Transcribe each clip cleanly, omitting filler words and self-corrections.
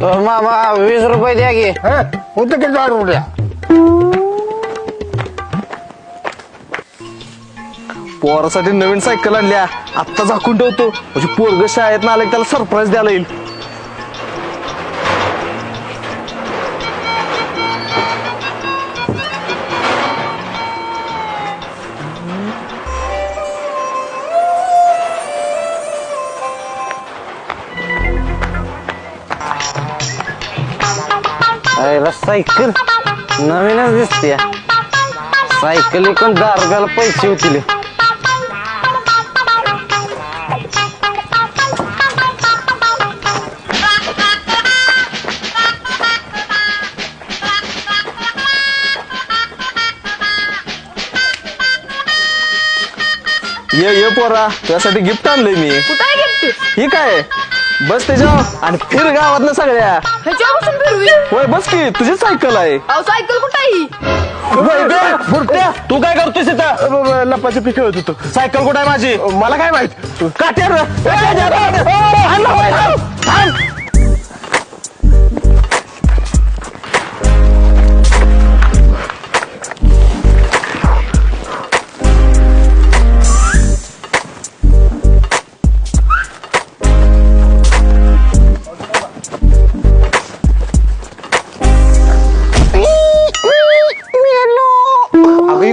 मामा 20 रुपये द्या की. होतं की 10 रुपया. पोरासाठी नवीन सायकल आणल्या आत्ता झाकून ठेवतो म्हणजे पोरग शाळेत ना आलं त्याला सरप्राईज द्यायला येईल. अरे सायकल नवीनच दिसते. सायकल एकूण 10 रुपयाला पैसे होतील. ये पोरा तुझ्यासाठी गिफ्ट आणलंय मी. कुठं आहे गिफ्ट? ही काय बस त्याच्यावर आणि फिर गावात ना सगळ्या. ह्याच्यापासून फिरवी? होय बस की तुझी सायकल आहे. अहो सायकल कुठं आहे ही? बुरट्या तू काय करतोयस इथं? लपाची पी खेळत होतो. सायकल कुठं आहे माझी? मला काय माहित. काट्यार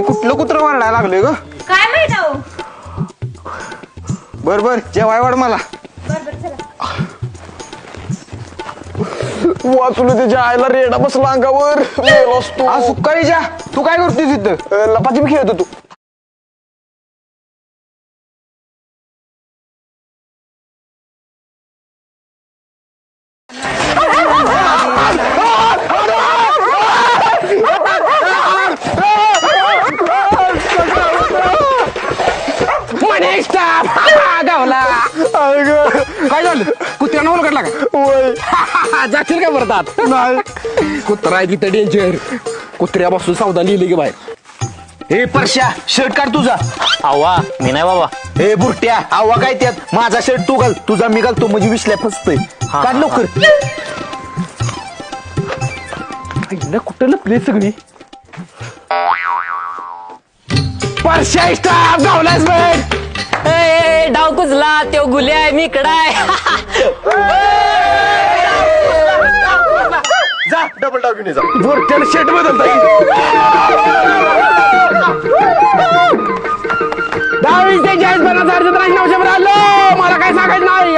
कुठलं कुत्र मारडायला लागले ग? काय माहित अहो. बर बर जेवाय वाढ मला. वाचलो त्याच्या आईला रेडा बसला अंगावर. सुकाळीच्या तू काय करतोय तिथं? लपाची मी खेळत होतो. गावला काय झालं? कुत्र्यानं ओळखला का? जाशील का भरतात? नाही कुत्रा आहे तिथं डेंजर. कुत्र्यापासून सावधान लिहिली की बाहेर. हे परश्या शर्ट काढ तुझा. आवा मी नाही बाबा. हे बुरट्या आवा काय त्यात? माझा शर्ट तू घाल तुझा मी घालतो म्हणजे विसल्या फसतय. काढ लवकर. कुठं लपली सगळी? परश्या स्टाफ गावलाच बघ. डाव कुचला त्यो गुल्या आहे मी इकडं आहे. जा डबल डाव घेऊन जा. बुरट्याला शर्ट बदलता 10 20 40 50 60 70 80 90 100 आलो. मला काय सांगायचं नाही.